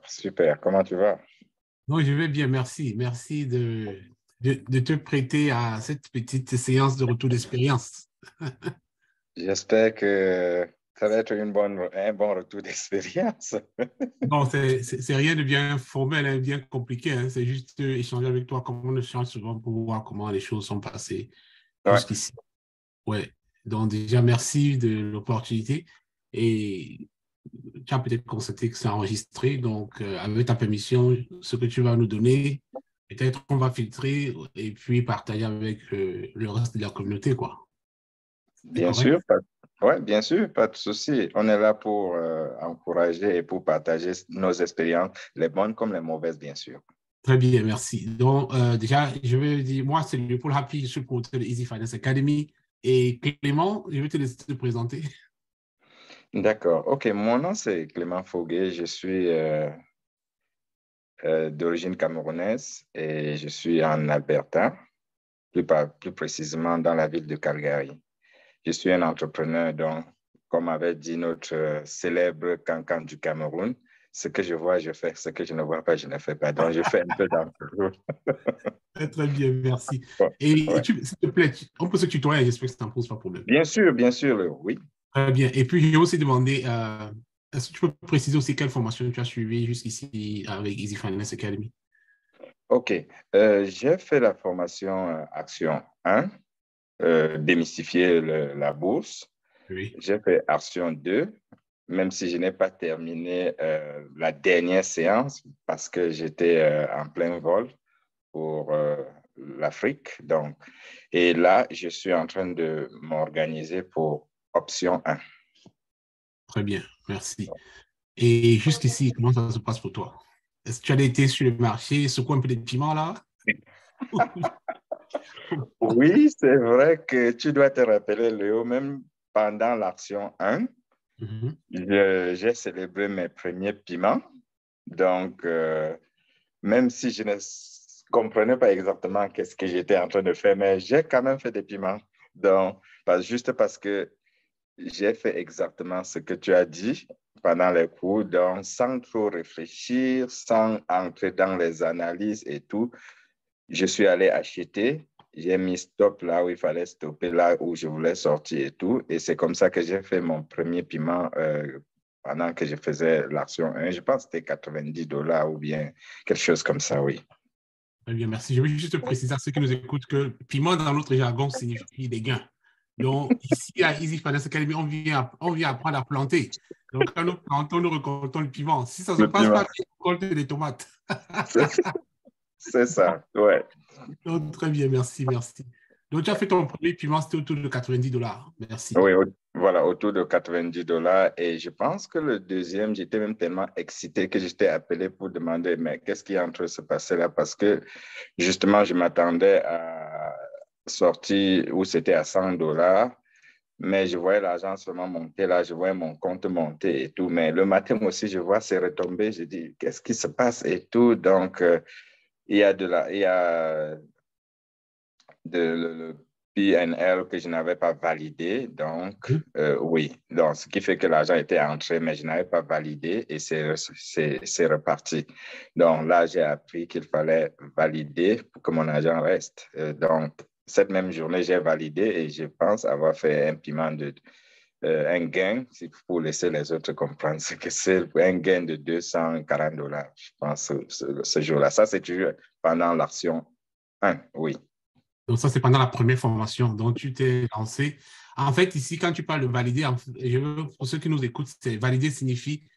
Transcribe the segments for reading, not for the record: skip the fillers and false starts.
Super, comment tu vas? Non, je vais bien, merci. Merci de te prêter à cette petite séance de retour d'expérience. J'espère que ça va être un bon retour d'expérience. Bon, c'est rien de bien formel, hein, bien compliqué, hein. C'est juste échanger avec toi comme on échange souvent pour voir comment les choses sont passées Ouais, jusqu'ici. Ouais. Donc, déjà, merci de l'opportunité. Et tu as peut-être constaté que c'est enregistré. Donc, avec ta permission, ce que tu vas nous donner, peut-être on va filtrer et puis partager avec le reste de la communauté, quoi. C'est bien correct? sûr, ouais, bien sûr, pas de souci. On est là pour encourager et pour partager nos expériences, les bonnes comme les mauvaises, bien sûr. Très bien, merci. Donc, déjà, je vais dire, moi, c'est le Paul Happy, je suis le promoteur de Easy Finance Academy. Et Clément, je vais te laisser te présenter. D'accord. OK, mon nom, c'est Clément Fauguet. Je suis d'origine camerounaise et je suis en Alberta, plus précisément dans la ville de Calgary. Je suis un entrepreneur, donc, comme avait dit notre célèbre cancan du Cameroun, ce que je vois, je fais. Ce que je ne vois pas, je ne fais pas. Donc, je fais un peu d'entre Très, très bien, merci. Ouais, Et ouais. s'il te plaît, on peut se tutoyer, j'espère que ça ne pose pas de problème. Bien sûr, oui. Très bien. Et puis, j'ai aussi demandé, est-ce que tu peux préciser aussi quelle formation tu as suivi jusqu'ici avec Easy Finance Academy? OK. J'ai fait la formation Action 1, démystifier la bourse. Oui. J'ai fait Action 2, même si je n'ai pas terminé la dernière séance parce que j'étais en plein vol pour l'Afrique. Donc, et là, je suis en train de m'organiser pour option 1. Très bien, merci. Et jusqu'ici, comment ça se passe pour toi? Est-ce que tu as été sur le marché, secouer un peu des piments là? Oui, c'est vrai que tu dois te rappeler, Léo, même pendant l'action 1, Mhm. j'ai célébré mes premiers piments. Donc, même si je ne comprenais pas exactement qu'est-ce que j'étais en train de faire, mais j'ai quand même fait des piments. Donc, juste parce que j'ai fait exactement ce que tu as dit pendant les cours, donc sans trop réfléchir, sans entrer dans les analyses et tout, je suis allé acheter, j'ai mis stop là où il fallait stopper, là où je voulais sortir et tout, et c'est comme ça que j'ai fait mon premier piment pendant que je faisais l'action 1. Je pense que c'était $90 ou bien quelque chose comme ça, oui. Très bien, merci. Je veux juste préciser à ceux qui nous écoutent que piment dans notre jargon signifie des gains. Donc, ici à Easy Finance Academy, on vient apprendre à planter. Donc, quand nous plantons, nous récoltons le piment. Si ça ne se Le passe pas, piment, on récolte des tomates. c'est c'est ça, ouais. Donc, très bien, merci, merci. Donc, tu as fait ton premier piment, c'était autour de $90. Merci. Oui, voilà, autour de $90. Et je pense que le deuxième, j'étais même tellement excité que j'étais appelé pour demander, mais qu'est-ce qui est en train de se passer là? Parce que justement, je m'attendais à sortir où c'était à $100, mais je voyais l'argent seulement monter là, je voyais mon compte monter et tout. Mais le matin aussi, je vois c'est retombé. Je dis, qu'est-ce qui se passe et tout? Donc, il y a le PNL que je n'avais pas validé. Donc, oui. Donc, ce qui fait que l'argent était entré, mais je n'avais pas validé et c'est reparti. Donc, là, j'ai appris qu'il fallait valider pour que mon argent reste. Donc, cette même journée, j'ai validé et je pense avoir fait un paiement un gain, pour laisser les autres comprendre ce que c'est, un gain de $240, je pense, ce jour-là. Ça, c'est toujours pendant l'action 1, oui. Donc, ça, c'est pendant la première formation. Donc, tu t'es lancé. En fait, ici, quand tu parles de valider, pour ceux qui nous écoutent, c'est valider signifie,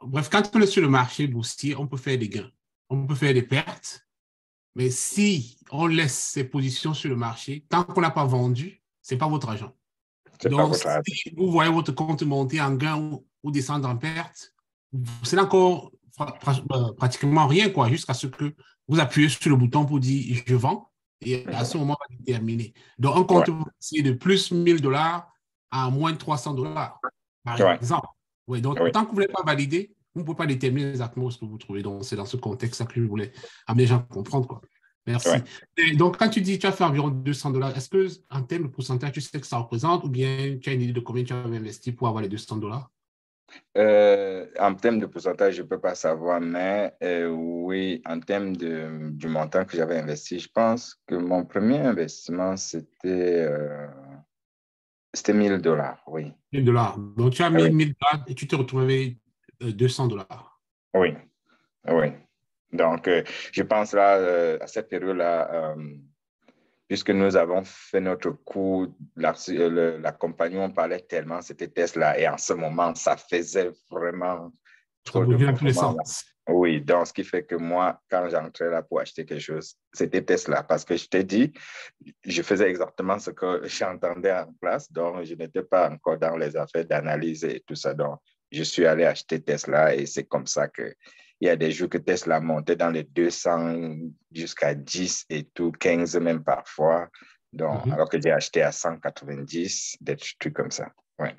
bref, quand on est sur le marché boursier, on peut faire des gains, on peut faire des pertes, mais si on laisse ces positions sur le marché, tant qu'on n'a pas vendu, ce n'est pas votre argent. C'est pas Donc, votre âge. si vous voyez votre compte monter en gain ou descendre en perte, c'est encore pratiquement rien, quoi, jusqu'à ce que vous appuyez sur le bouton pour dire je vends. Et à ce moment, on va terminer. Donc, un Ouais, compte boursier de plus $1,000 à moins $300, par ouais, exemple. Oui, donc, oui, tant que vous ne l'avez pas validé, vous ne pouvez pas déterminer exactement ce que vous trouvez. Donc, c'est dans ce contexte que je voulais amener les gens à comprendre, quoi. Merci. ouais. Et donc, quand tu dis que tu as fait environ $200, est-ce que en termes de pourcentage, tu sais que ça représente ou bien tu as une idée de combien tu as investi pour avoir les $200? En termes de pourcentage, je ne peux pas savoir, mais oui, en termes du montant que j'avais investi, je pense que mon premier investissement, c'était $1 000, oui. 1000 $. Donc, tu as Ah mis oui, 1000 $ et tu te retrouves avec 200 $. oui, oui. Donc, je pense là, à cette période-là, puisque nous avons fait notre cours, la compagnie où on parlait tellement, c'était Tesla. Et en ce moment, ça faisait vraiment Ça trop de bouge dans tous les mouvements là. sens. Oui, donc ce qui fait que moi, quand j'entrais là pour acheter quelque chose, c'était Tesla. Parce que je t'ai dit, je faisais exactement ce que j'entendais en classe. Donc, je n'étais pas encore dans les affaires d'analyse et tout ça. Donc, je suis allé acheter Tesla et c'est comme ça que il y a des jours que Tesla montait dans les 200 jusqu'à 10 et tout, 15 même parfois. Donc, Mhm. alors que j'ai acheté à 190, des trucs comme ça. Ouais.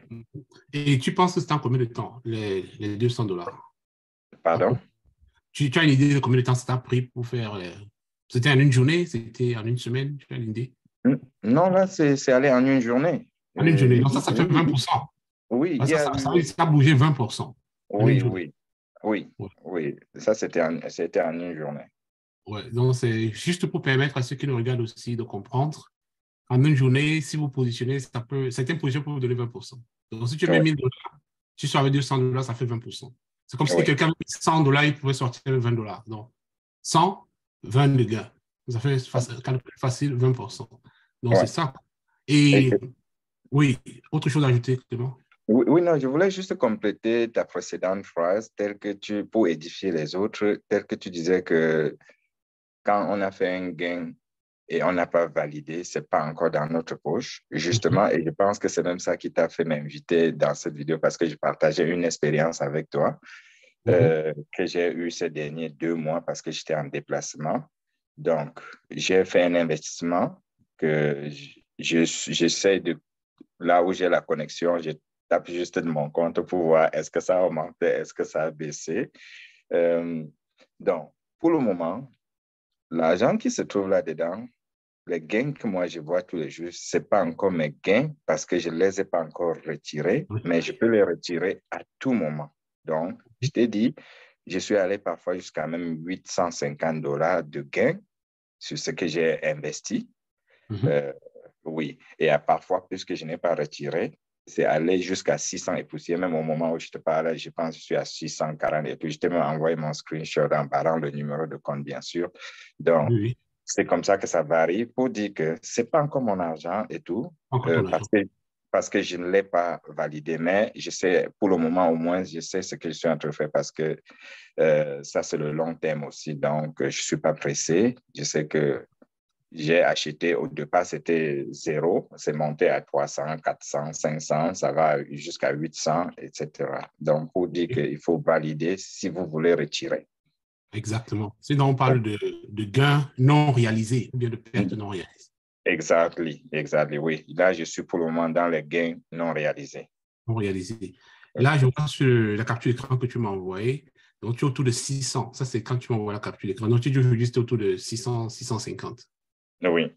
Et tu penses que c'est en combien de temps, les 200 $? Pardon? Tu as une idée de combien de temps ça t'a pris pour faire. C'était en une journée? C'était en une semaine? Tu as une idée? Non, là, c'est allé en une journée. En une journée. Donc, ça fait Oui, 20%. oui, il y a Ça eu. a bougé 20% en une Oui, journée. oui, oui, Ouais. oui. Ça, c'était en une journée. Ouais. Donc, c'est juste pour permettre à ceux qui nous regardent aussi de comprendre. En une journée, si vous positionnez, certaines positions peuvent vous donner 20%. Donc, si tu mets Oui, 1000 $, si tu avais 200 $, ça fait 20%. C'est comme si oui, quelqu'un met 100 $, il pouvait sortir avec 20 $. Donc, 100, 20 de gain. Ça fait calcul facile, 20%. Donc, c'est oui. ça. Et- Et oui, autre chose à ajouter, Clément. oui, oui, non, je voulais juste compléter ta précédente phrase, pour édifier les autres, telle que tu disais que quand on a fait un gain et on n'a pas validé, c'est pas encore dans notre poche, Mhm, justement. Et je pense que c'est même ça qui t'a fait m'inviter dans cette vidéo parce que je partageais une expérience avec toi mhm. que j'ai eue ces derniers 2 mois parce que j'étais en déplacement. Donc, j'ai fait un investissement que j'essaie de, là où j'ai la connexion, je tape juste de mon compte pour voir est-ce que ça a augmenté, est-ce que ça a baissé. Euh, donc, pour le moment, l'argent qui se trouve là-dedans, les gains que moi je vois tous les jours, ce n'est pas encore mes gains parce que je ne les ai pas encore retirés, mais je peux les retirer à tout moment. Donc, je t'ai dit, je suis allé parfois jusqu'à même $850 de gains sur ce que j'ai investi. Mhm. Euh, oui, et parfois, puisque je n'ai pas retiré, c'est allé jusqu'à 600 et poussière. Même au moment où je te parle, je pense que je suis à 640 et tout. Je t'ai même envoyé mon screenshot en parlant le numéro de compte, bien sûr. Donc, Oui, oui, c'est comme ça que ça varie pour dire que ce n'est pas encore mon argent et tout, encore ton argent. parce que je ne l'ai pas validé. Mais je sais, pour le moment au moins, je sais ce que je suis en train de faire parce que ça, c'est le long terme aussi. Donc, je ne suis pas pressé. Je sais que j'ai acheté au départ, c'était 0. C'est monté à 300, 400, 500. Ça va jusqu'à 800, etc. Donc, pour dire qu'il faut valider si vous voulez retirer. Exactement. Sinon, on parle de gains non réalisés ou bien de pertes non réalisées. Exactly, oui. Là, je suis pour le moment dans les gains non réalisés. Non réalisés. Oui. Là, je vois sur la capture d'écran que tu m'as envoyée. Donc, tu es autour de 600. Ça, c'est quand tu m'envoies la capture d'écran. Donc, tu dis aujourd'hui, c'est autour de 600, 650. Oui.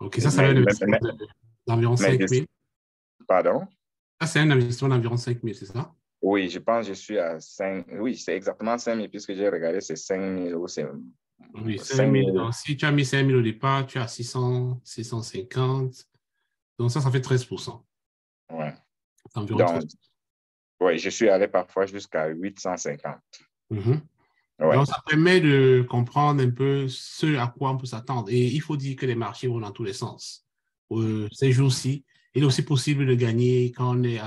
OK, ça va un investissement d'environ Mais 5 000. pardon? Ça, c'est un investissement d'environ 5 000, c'est ça? Oui, je pense que je suis à 5. Oui, c'est exactement 5 000 puisque j'ai regardé, c'est 5 000 ou c'est Oui, 5 5 000. 000. Donc, si tu as mis 5 000 au départ, tu as 600, 650. Donc, ça fait 13%. Ouais. C'est environ Donc, 13%. oui, je suis allé parfois jusqu'à 850. Mhm. Ouais. Donc, ça permet de comprendre un peu ce à quoi on peut s'attendre. Et il faut dire que les marchés vont dans tous les sens. Ces jours-ci, il est aussi possible de gagner quand les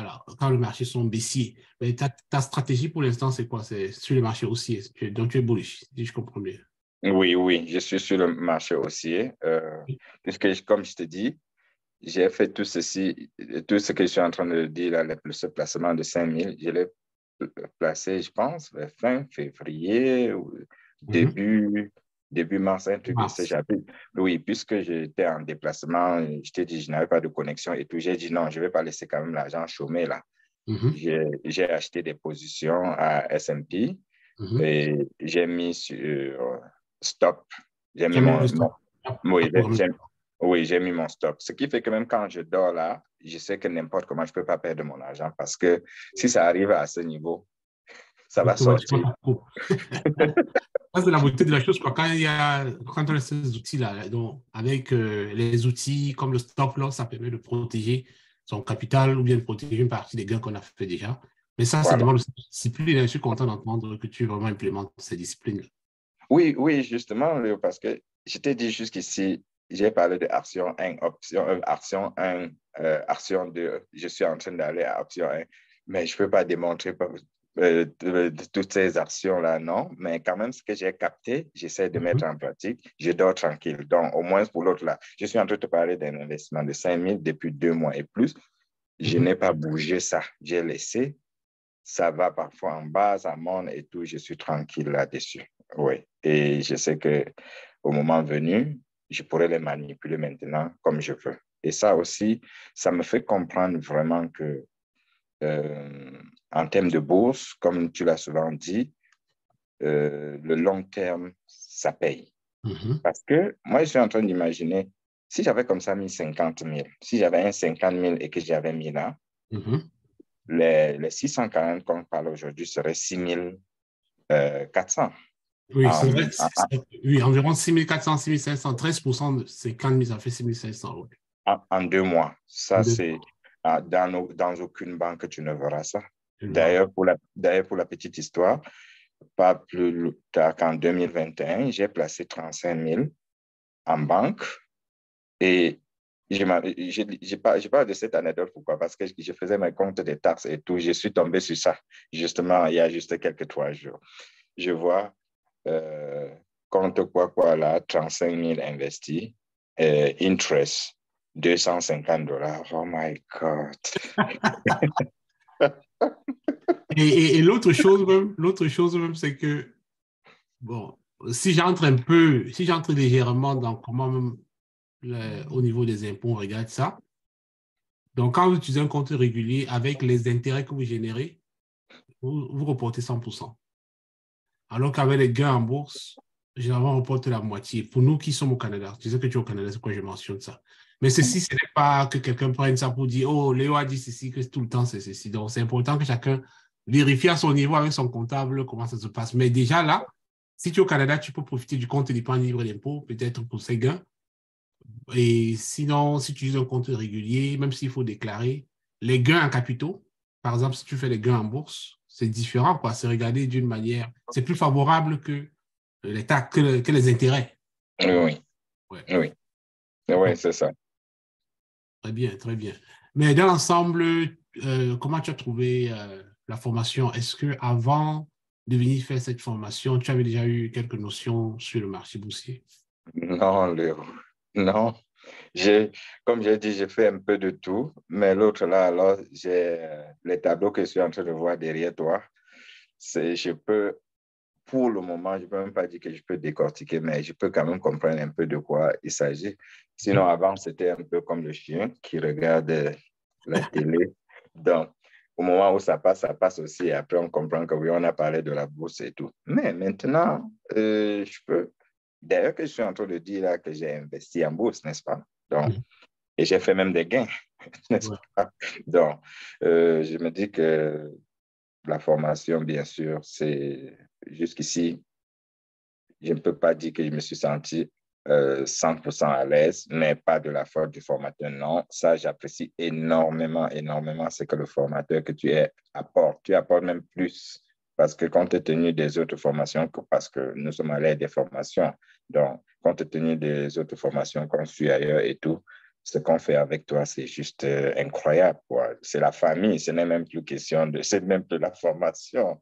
marchés sont baissiers. Mais ta stratégie pour l'instant, c'est quoi? C'est sur les marchés haussiers. Donc, tu es bullish, si je comprends bien. Oui, oui, je suis sur le marché haussier. Puisque, comme je te dis, j'ai fait tout ceci, tout ce que je suis en train de dire, là, ce placement de 5 000, je l'ai placé, je pense, vers fin février ou Mhm. début mars, un truc de ce Mars. genre. Oui, puisque j'étais en déplacement, je t'ai dit, je n'avais pas de connexion et tout. J'ai dit non, je ne vais pas laisser quand même l'argent chômer là. Mhm. J'ai acheté des positions à S&P Mhm. et j'ai mis sur stop. J'ai Tu mis as mis juste à oui, programmer. oui, j'ai mis mon stop. Ce qui fait que même quand je dors là, je sais que n'importe comment, je ne peux pas perdre mon argent parce que si ça arrive à ce niveau, ça va sortir. Ça, c'est la beauté de la chose, quoi. Quand on a ces outils-là, donc avec les outils comme le stop loss, ça permet de protéger son capital ou bien de protéger une partie des gains qu'on a fait déjà. Mais ça Voilà. demande aussi de discipline. Je suis content d'entendre que tu vraiment implémentes ces disciplines. Oui, oui, justement, Léo, parce que je t'ai dit jusqu'ici, j'ai parlé de action 1, option 1, action 1, action 2. Je suis en train d'aller à action 1, mais je ne peux pas démontrer de toutes ces actions-là, non. Mais quand même, ce que j'ai capté, j'essaie de mettre en pratique. Je dors tranquille. Donc, au moins pour l'autre là, je suis en train de te parler d'un investissement de 5 000 depuis 2 mois et plus. Je n'ai pas bougé ça. J'ai laissé. Ça va parfois en bas, ça monte et tout. Je suis tranquille là-dessus. Oui. Et je sais qu'au moment venu, je pourrais les manipuler maintenant comme je veux. Et ça aussi, ça me fait comprendre vraiment que en termes de bourse, comme tu l'as souvent dit, le long terme, ça paye. Parce que moi, je suis en train d'imaginer, si j'avais comme ça mis 50 000, si j'avais un 50 000 et que j'avais mis là, les 640 qu'on parle aujourd'hui seraient 6 400. Oui, c'est vrai. Oui, environ 6 400, 6 500, 13% de 50 000, ça fait 6 500. Oui. En 2 mois. Ça, c'est dans aucune banque, tu ne verras ça. Wow. D'ailleurs, pour la petite histoire, pas plus tard qu'en 2021, j'ai placé 35 000 en banque et je parle de cette anecdote. Pourquoi? Parce que je faisais mes comptes des taxes et tout. Je suis tombé sur ça, justement, il y a juste quelques 3 jours. Je vois compte quoi là, 35 000 investis, interest, $250. Oh my God. Et l'autre chose même, c'est que, bon, si j'entre légèrement dans comment même au niveau des impôts, on regarde ça. Donc, quand vous utilisez un compte régulier avec les intérêts que vous générez, vous reportez 100%. Alors qu'avec les gains en bourse, généralement, on reporte la moitié. Pour nous qui sommes au Canada, tu sais que tu es au Canada, c'est pourquoi je mentionne ça. Mais ceci, ce n'est pas que quelqu'un prenne ça pour dire, oh, Léo a dit ceci, que tout le temps c'est ceci. Donc, c'est important que chacun vérifie à son niveau avec son comptable comment ça se passe. Mais déjà là, si tu es au Canada, tu peux profiter du compte d'épargne libre d'impôt, peut-être pour ces gains. Et sinon, si tu utilises un compte régulier, même s'il faut déclarer, les gains en capitaux, par exemple, si tu fais les gains en bourse, c'est différent, quoi. C'est regardé d'une manière, c'est plus favorable que les taxes, que les intérêts. Oui, Ouais. oui, oui, c'est ça. Très bien, très bien. Mais dans l'ensemble, comment tu as trouvé la formation? Est-ce que avant de venir faire cette formation, tu avais déjà eu quelques notions sur le marché boursier? Non, Léo, non. Comme j'ai dit, j'ai fait un peu de tout, mais l'autre là, alors, j'ai les tableaux que je suis en train de voir derrière toi. Je peux, pour le moment, je ne peux même pas dire que je peux décortiquer, mais je peux quand même comprendre un peu de quoi il s'agit. Sinon, avant, c'était un peu comme le chien qui regarde la télé. Donc, au moment où ça passe aussi. Et après, on comprend que oui, on a parlé de la bourse et tout. Mais maintenant, je peux. D'ailleurs, que je suis en train de dire là que j'ai investi en bourse, n'est-ce pas? Donc, et j'ai fait même des gains, n'est-ce Ouais. pas? Donc, je me dis que la formation, bien sûr, c'est jusqu'ici, je ne peux pas dire que je me suis senti 100% à l'aise, mais pas de la faute du formateur, non. Ça, j'apprécie énormément, énormément ce que le formateur que tu es apporte. Tu apportes même plus parce que compte tenu des autres formations, parce que nous sommes à l'aide des formations, donc compte tenu des autres formations qu'on suit ailleurs et tout, ce qu'on fait avec toi, c'est juste incroyable, quoi. C'est la famille, ce n'est même plus question de, c'est même plus la formation.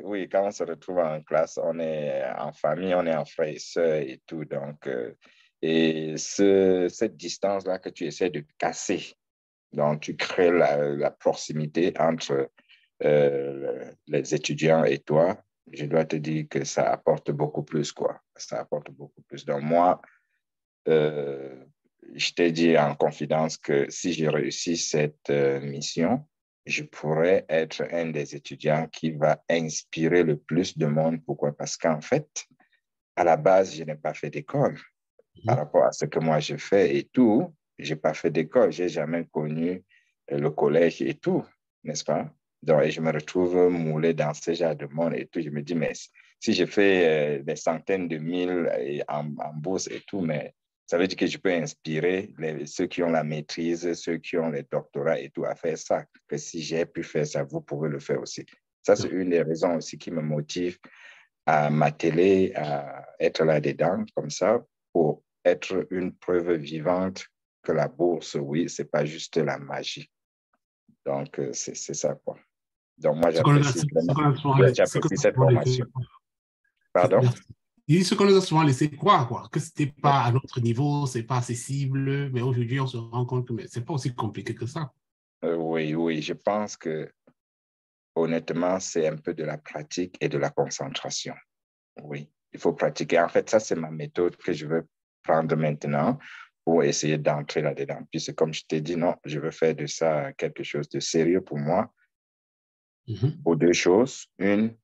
Oui, quand on se retrouve en classe, on est en famille, on est en frères et sœurs et tout. Donc, et cette distance-là que tu essaies de casser, donc tu crées la proximité entre les étudiants et toi. Je dois te dire que ça apporte beaucoup plus, quoi. Ça apporte beaucoup plus. Donc, moi, je t'ai dit en confidence que si j'ai réussi cette mission, je pourrais être un des étudiants qui va inspirer le plus de monde. Pourquoi? Parce qu'en fait, à la base, je n'ai pas fait d'école par rapport à ce que moi je fais et tout. j'ai pas fait d'école, j'ai jamais connu le collège et tout, n'est-ce pas? Donc, et je me retrouve moulé dans ce genre de monde et tout. Je me dis, mais si je fais des centaines de mille en bourse et tout, mais ça veut dire que je peux inspirer ceux qui ont la maîtrise, ceux qui ont les doctorats et tout à faire ça. Que si j'ai pu faire ça, vous pouvez le faire aussi. Ça, c'est une des raisons aussi qui me motive à m'atteler, à être là-dedans, comme ça, pour être une preuve vivante que la bourse, oui, c'est pas juste la magie. Donc, c'est ça, quoi. Donc, moi, j'apprécie vraiment, j'apprécie cette formation. Pardon? Ce qu'on nous a souvent laissé croire, quoi, que ce n'était pas à notre niveau, ce n'est pas accessible, mais aujourd'hui, on se rend compte que ce n'est pas aussi compliqué que ça. Oui, je pense que honnêtement, c'est un peu de la pratique et de la concentration. Oui, il faut pratiquer. En fait, ça, c'est ma méthode que je veux prendre maintenant pour essayer d'entrer là-dedans. Puis c'est comme je t'ai dit, non, je veux faire de ça quelque chose de sérieux pour moi. Pour deux choses. Une,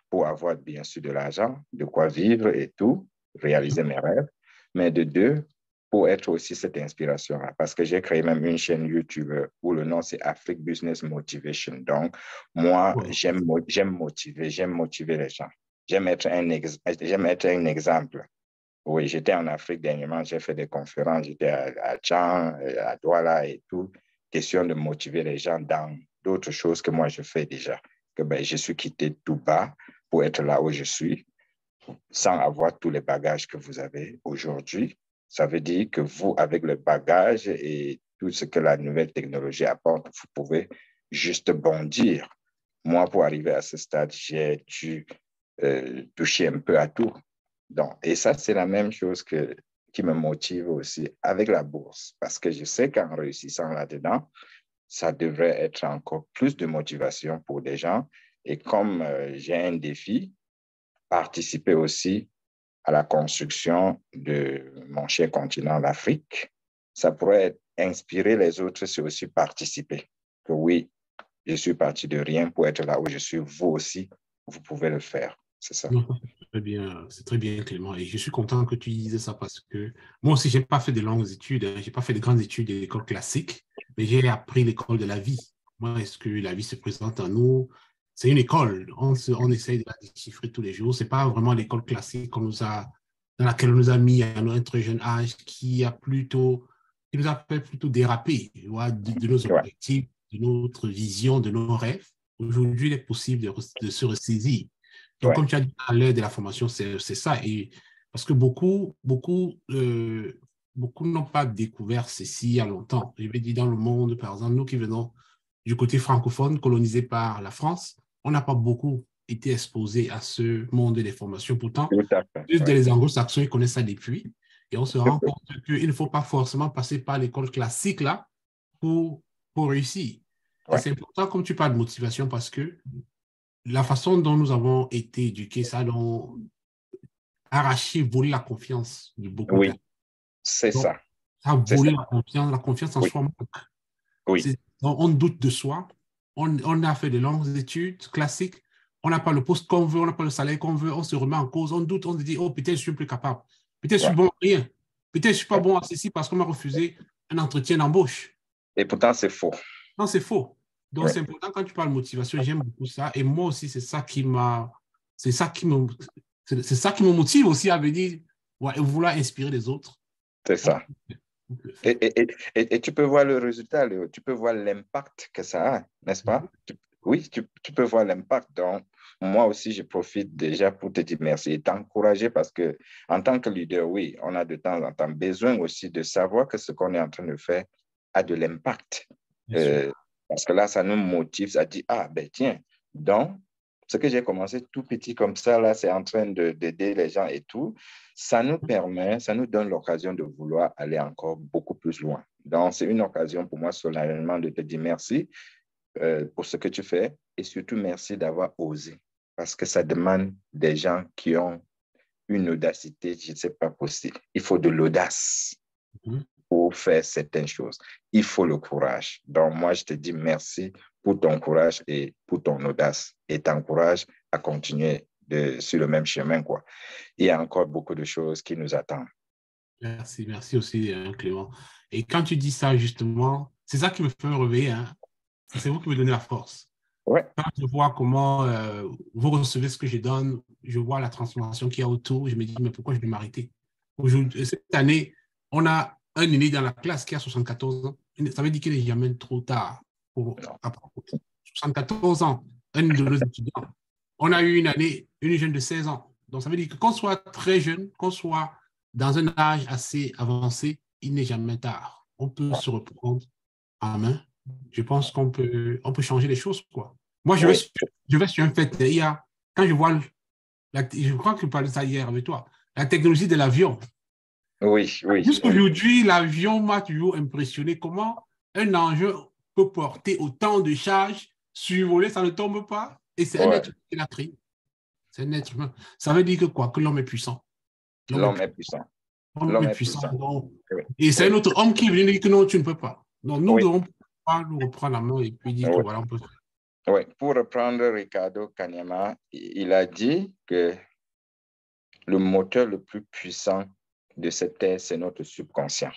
pour avoir bien sûr de l'argent, de quoi vivre et tout, réaliser mes rêves. Mais de deux, pour être aussi cette inspiration-là. Parce que j'ai créé même une chaîne YouTube où le nom c'est Afrique Business Motivation. Donc, moi, j'aime motiver les gens. J'aime être un exemple. Oui, j'étais en Afrique dernièrement, j'ai fait des conférences, j'étais à Djan, à Douala et tout. Question de motiver les gens dans d'autres choses que moi je fais déjà. Que ben, je suis quitté tout bas pour être là où je suis, sans avoir tous les bagages que vous avez aujourd'hui. Ça veut dire que vous, avec le bagage et tout ce que la nouvelle technologie apporte, vous pouvez juste bondir. Moi, pour arriver à ce stade, j'ai dû toucher un peu à tout. Donc, et ça, c'est la même chose qui me motive aussi avec la bourse, parce que je sais qu'en réussissant là-dedans, ça devrait être encore plus de motivation pour des gens. Et comme j'ai un défi, participer aussi à la construction de mon cher continent, l'Afrique, ça pourrait inspirer les autres, c'est aussi participer. Que oui, je suis parti de rien pour être là où je suis, vous aussi, vous pouvez le faire. C'est ça. C'est très bien, Clément. Et je suis content que tu dises ça parce que moi aussi, je n'ai pas fait de longues études, je n'ai pas fait de grandes études de l'école classique, mais j'ai appris l'école de la vie. Comment est-ce que la vie se présente à nous? C'est une école. On essaye de la déchiffrer tous les jours. Ce n'est pas vraiment l'école classique dans laquelle on nous a mis à un très jeune âge qui nous a fait plutôt déraper de nos objectifs, de notre vision, de nos rêves. Aujourd'hui, il est possible de se ressaisir. Donc, comme tu as dit à l'aide de la formation, c'est ça. Et parce que beaucoup n'ont pas découvert ceci il y a longtemps. Je vais dire dans le monde, par exemple, nous qui venons du côté francophone, colonisé par la France, on n'a pas beaucoup été exposés à ce monde des formations. Pourtant, juste les anglo-saxons, ils connaissent ça depuis. Et on se rend compte qu'il ne faut pas forcément passer par l'école classique là pour réussir. Et c'est important, comme tu parles de motivation, parce que la façon dont nous avons été éduqués, ça a arraché, volé la confiance de beaucoup de personnes. C'est ça. Ça a volé la confiance en soi. On doute de soi. On a fait de longues études classiques. On n'a pas le poste qu'on veut, on n'a pas le salaire qu'on veut. On se remet en cause. On doute, on se dit, oh, peut-être je suis plus capable. Peut-être je suis bon à rien. Peut-être je ne suis pas bon à ceci parce qu'on m'a refusé un entretien d'embauche. Et pourtant, c'est faux. Non, c'est faux. Donc, c'est important quand tu parles de motivation, j'aime beaucoup ça. Et moi aussi, c'est ça qui me motive aussi à venir vouloir inspirer les autres. C'est ça. Et tu peux voir le résultat, Léo. Tu peux voir l'impact que ça a, n'est-ce pas? Oui, tu peux voir l'impact. Donc, moi aussi, je profite déjà pour te dire merci et t'encourager parce que en tant que leader, oui, on a de temps en temps besoin aussi de savoir que ce qu'on est en train de faire a de l'impact. Parce que là, ça nous motive, ça dit, ah, ben tiens, donc, ce que j'ai commencé tout petit comme ça, là, c'est en train d'aider les gens et tout. Ça nous permet, ça nous donne l'occasion de vouloir aller encore beaucoup plus loin. Donc, c'est une occasion pour moi solennellement de te dire merci pour ce que tu fais et surtout merci d'avoir osé parce que ça demande des gens qui ont une audacité, je ne sais pas possible. Il faut de l'audace pour faire certaines choses. Il faut le courage. Donc, moi, je te dis merci pour ton courage et pour ton audace et t'encourage à continuer sur le même chemin, quoi. Il y a encore beaucoup de choses qui nous attendent. Merci, merci aussi, Clément. Et quand tu dis ça, justement, c'est ça qui me fait me réveiller, hein. C'est vous qui me donnez la force. Ouais, Quand je vois comment vous recevez ce que je donne, je vois la transformation qu'il y a autour, je me dis, mais pourquoi je vais m'arrêter? Cette année, on a un aîné dans la classe qui a 74 ans. Ça veut dire qu'il n'est jamais trop tard pour non. apprendre. 74 ans, un de nos étudiants. On a eu une année, une jeune de 16 ans. Donc, ça veut dire que qu'on soit très jeune, qu'on soit dans un âge assez avancé, il n'est jamais tard. On peut se reprendre en main. Je pense on peut changer les choses, quoi. Moi, Oui, je vais sur un fait. Quand je vois, je crois que je parlais de ça hier avec toi, la technologie de l'avion. oui, oui, oui. Jusqu'aujourd'hui, l'avion m'a toujours impressionné. Comment un engin peut porter autant de charges, survoler, ça ne tombe pas. Et c'est un Ouais. être humain qui l'a créé. C'est un être humain. Ça veut dire que quoi? Que l'homme est puissant. L'homme est L'homme est puissant. puissant. L'homme L'homme est est puissant. puissant. Donc, Oui, et c'est un oui, autre homme qui vient dire que non, tu ne peux pas. Donc, nous oui, devons pas nous reprendre la main et puis dire que oui. voilà, on peut faire. Oui. Pour reprendre Ricardo Kanyama, il a dit que le moteur le plus puissant de cette terre, c'est notre subconscient.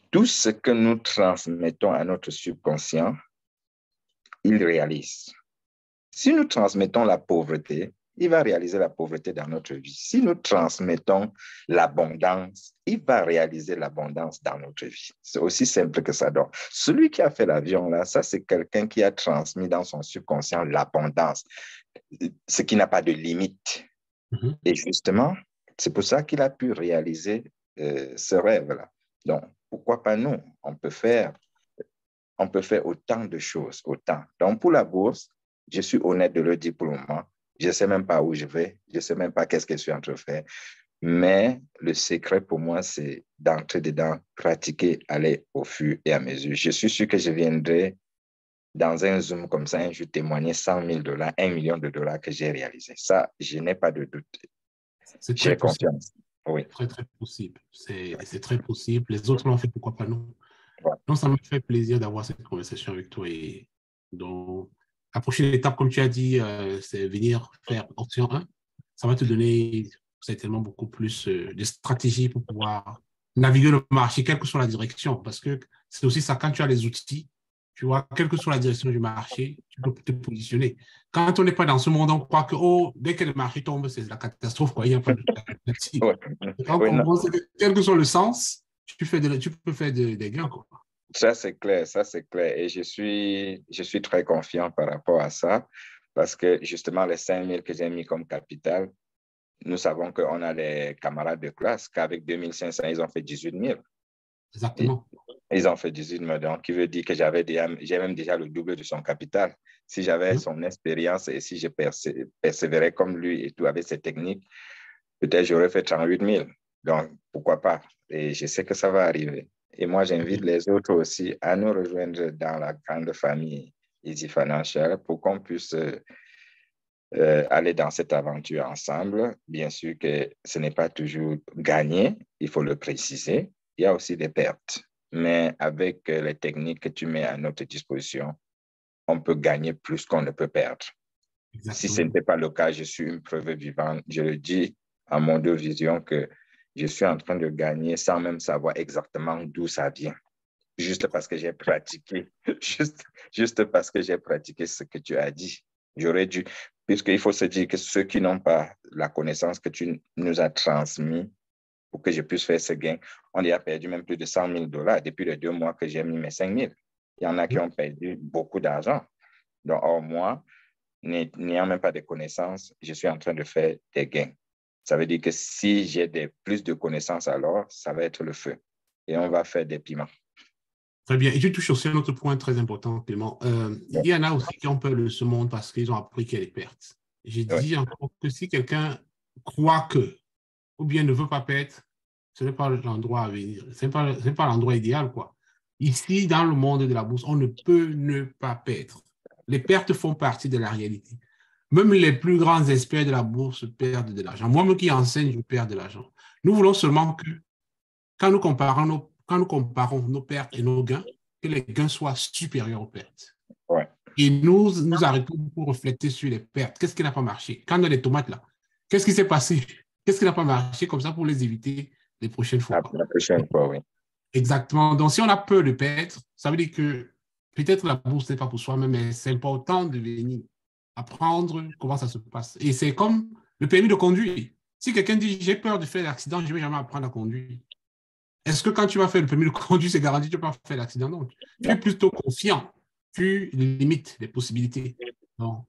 Tout ce que nous transmettons à notre subconscient, il réalise. Si nous transmettons la pauvreté, il va réaliser la pauvreté dans notre vie. Si nous transmettons l'abondance, il va réaliser l'abondance dans notre vie. C'est aussi simple que ça. Donc, celui qui a fait l'avion, là, ça, c'est quelqu'un qui a transmis dans son subconscient l'abondance, ce qui n'a pas de limite. Mhm. Et justement, c'est pour ça qu'il a pu réaliser ce rêve-là. Donc, pourquoi pas nous? On peut faire autant de choses, autant. Donc, pour la bourse, je suis honnête de le dire pour le moment. Je ne sais même pas où je vais. Je ne sais même pas qu'est-ce que je suis en train de faire. Mais le secret pour moi, c'est d'entrer dedans, pratiquer, aller au fur et à mesure. Je suis sûr que je viendrai dans un Zoom comme ça, je témoigner 100 000 dollars, 1 million de dollars que j'ai réalisé. Ça, je n'ai pas de doute. C'est très J'ai possible. confiance. Oui. Très, très possible. C'est très possible. Les autres l'ont fait, pourquoi pas nous? Ouais. Donc, ça me fait plaisir d'avoir cette conversation avec toi. Et donc, la prochaine étape, comme tu as dit, c'est venir faire option 1. Ça va te donner certainement beaucoup plus de stratégies pour pouvoir naviguer le marché, quelle que soit la direction. Parce que c'est aussi ça, quand tu as les outils, tu vois, quelle que soit la direction du marché, tu peux te positionner. Quand on n'est pas dans ce monde, on croit que oh, dès que le marché tombe, c'est la catastrophe, quoi. Il n'y a pas d'alternative. Ouais. Quand on Oui, non. comprend, quel que soit le sens, tu peux faire des gains, quoi. Ça, c'est clair, ça, c'est clair. Et je suis très confiant par rapport à ça parce que justement, les 5 000 que j'ai mis comme capital, nous savons qu'on a les camarades de classe qu'avec 2500, ils ont fait 18 000. Exactement. Ils ont fait 18 000, donc qui veut dire que j'ai même déjà le double de son capital. Si j'avais son expérience et si je persévérais comme lui et tout avec ses techniques, peut-être j'aurais fait 38 000. Donc, pourquoi pas? Et je sais que ça va arriver. Et moi, j'invite les autres aussi à nous rejoindre dans la grande famille Easy Financial pour qu'on puisse aller dans cette aventure ensemble. Bien sûr que ce n'est pas toujours gagné, il faut le préciser. Il y a aussi des pertes. Mais avec les techniques que tu mets à notre disposition, on peut gagner plus qu'on ne peut perdre. Si ce Exactement. n'était pas le cas, je suis une preuve vivante. Je le dis à mon deux vision que je suis en train de gagner sans même savoir exactement d'où ça vient. Juste parce que j'ai pratiqué, juste parce que j'ai pratiqué ce que tu as dit. J'aurais dû, puisqu'il faut se dire que ceux qui n'ont pas la connaissance que tu nous as transmise pour que je puisse faire ce gain, on y a perdu même plus de 100 000 dollars depuis les 2 mois que j'ai mis mes 5 000. Il y en a qui ont perdu beaucoup d'argent. Donc, or, moi, n'ayant même pas de connaissances, je suis en train de faire des gains. Ça veut dire que si j'ai plus de connaissances, alors ça va être le feu. Et on va faire des piments. Très bien. Et tu touches aussi un autre point très important, Clément. Il y en a aussi qui ont peur de ce monde parce qu'ils ont appris qu'il y a des pertes. J'ai Oui. dit encore que si quelqu'un croit que, ou bien ne veut pas perdre, ce n'est pas l'endroit à venir. Ce n'est pas l'endroit idéal, quoi. Ici, dans le monde de la bourse, on ne peut ne pas perdre. Les pertes font partie de la réalité. Même les plus grands experts de la bourse perdent de l'argent. Moi-même qui enseigne, je perds de l'argent. Nous voulons seulement que, quand nous comparons nos pertes et nos gains, que les gains soient supérieurs aux pertes. Ouais. Et nous arrêtons pour refléter sur les pertes. Qu'est-ce qui n'a pas marché? Quand on a les tomates là, qu'est-ce qui s'est passé? Qu'est-ce qui n'a pas marché comme ça pour les éviter? les prochaines fois. La prochaine fois, oui. Exactement. Donc, si on a peur de perdre, ça veut dire que peut-être la bourse n'est pas pour soi-même, mais c'est important de venir apprendre comment ça se passe. Et c'est comme le permis de conduire. Si quelqu'un dit, j'ai peur de faire l'accident, je ne vais jamais apprendre à conduire. Est-ce que quand tu vas faire le permis de conduire, c'est garanti que tu ne vas pas faire l'accident? Non. Tu es plutôt confiant. Tu limites les possibilités. Donc,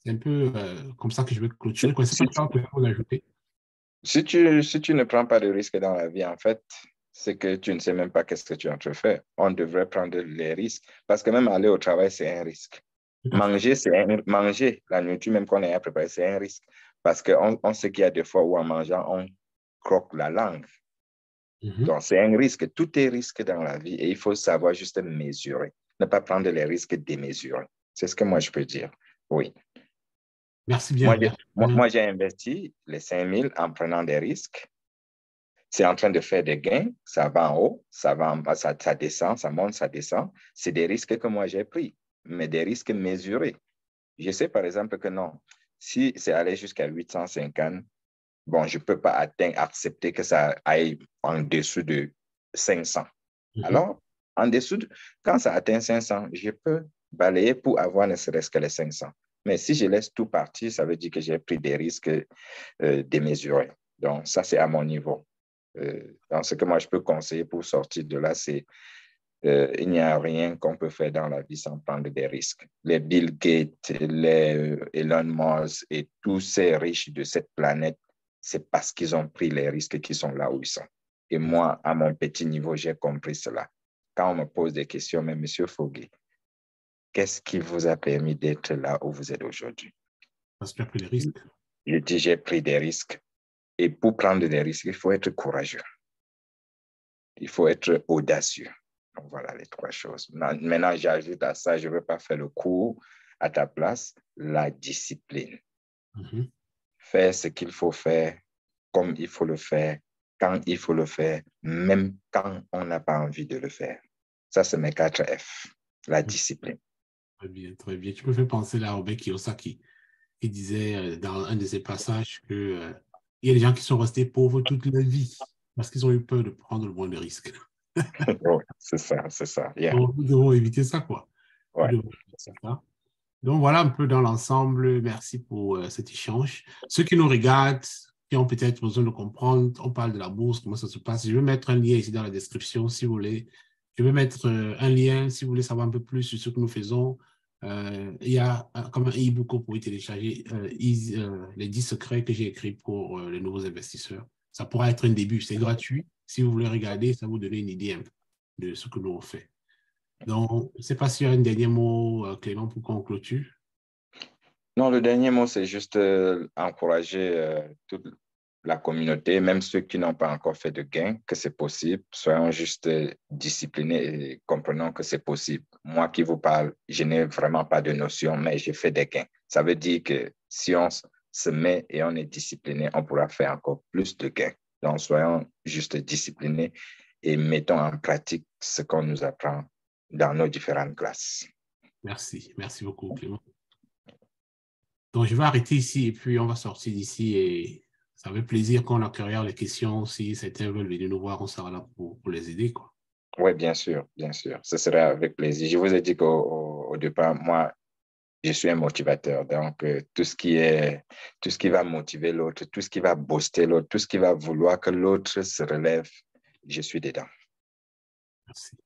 c'est un peu comme ça que je vais clôturer. C'est pas que je peux ajouter. Si tu ne prends pas de risques dans la vie, en fait, c'est que tu ne sais même pas qu'est-ce que tu es en train de faire. On devrait prendre les risques parce que même aller au travail, c'est un risque. Manger, la nourriture même qu'on a préparée, c'est un risque parce qu'on sait qu'il y a des fois où en mangeant, on croque la langue. Donc, c'est un risque. Tout est risque dans la vie et il faut savoir juste mesurer. Ne pas prendre les risques démesurés. C'est ce que moi, je peux dire. Oui. Merci bien. Moi, j'ai investi les 5 000 en prenant des risques. C'est en train de faire des gains. Ça va en haut, ça descend, ça monte, ça descend. C'est des risques que moi, j'ai pris, mais des risques mesurés. Je sais, par exemple, que non, si c'est allé jusqu'à 850, bon, je ne peux pas accepter que ça aille en dessous de 500. Alors, quand ça atteint 500, je peux balayer pour avoir ne serait-ce que les 500. Mais si je laisse tout partir, ça veut dire que j'ai pris des risques démesurés. Donc, ça, c'est à mon niveau. Donc, ce que moi, je peux conseiller pour sortir de là, c'est il n'y a rien qu'on peut faire dans la vie sans prendre des risques. Les Bill Gates, les Elon Musk et tous ces riches de cette planète, c'est parce qu'ils ont pris les risques qui sont là où ils sont. Et moi, à mon petit niveau, j'ai compris cela. Quand on me pose des questions, mais Monsieur Fogui, qu'est-ce qui vous a permis d'être là où vous êtes aujourd'hui? Parce que tu as pris des risques. Je dis, j'ai pris des risques. Et pour prendre des risques, il faut être courageux. Il faut être audacieux. Donc, voilà les 3 choses. Maintenant, j'ajoute à ça, je ne veux pas faire le cours à ta place, la discipline. Faire ce qu'il faut faire, comme il faut le faire, quand il faut le faire, même quand on n'a pas envie de le faire. Ça, c'est mes 4 F, la discipline. Très bien, très bien. Tu me fais penser là à Robert Kiyosaki, qui disait dans un de ses passages qu'il y a des gens qui sont restés pauvres toute leur vie parce qu'ils ont eu peur de prendre le moindre risque. Oui, c'est ça. Yeah. Donc, nous devons éviter ça, quoi. Ouais. Donc, voilà un peu dans l'ensemble. Merci pour cet échange. Ceux qui nous regardent, qui ont peut-être besoin de comprendre, on parle de la bourse, comment ça se passe. Je vais mettre un lien ici dans la description, si vous voulez. Je vais mettre un lien, si vous voulez savoir un peu plus sur ce que nous faisons. Il y a comme un e-book que vous pouvez télécharger, les 10 secrets que j'ai écrits pour les nouveaux investisseurs. Ça pourra être un début, c'est gratuit. Si vous voulez regarder, ça va vous donner une idée un peu de ce que nous on fait. Donc, je ne sais pas s'il y a un dernier mot, Clément, pour qu'on clôture. Non, le dernier mot, c'est juste encourager toute la communauté, même ceux qui n'ont pas encore fait de gains, que c'est possible. Soyons juste disciplinés et comprenons que c'est possible. Moi qui vous parle, je n'ai vraiment pas de notion, mais j'ai fait des gains. Ça veut dire que si on se met et on est discipliné, on pourra faire encore plus de gains. Donc, soyons juste disciplinés et mettons en pratique ce qu'on nous apprend dans nos différentes classes. Merci beaucoup, Clément. Donc, je vais arrêter ici et puis on va sortir d'ici et ça fait plaisir qu'on accueille les questions. Si certains veulent venir nous voir, on sera là pour les aider, quoi. Oui, bien sûr. Ce serait avec plaisir. Je vous ai dit qu'au départ, moi, je suis un motivateur. Donc, tout ce qui va motiver l'autre, tout ce qui va booster l'autre, tout ce qui va vouloir que l'autre se relève, je suis dedans. Merci.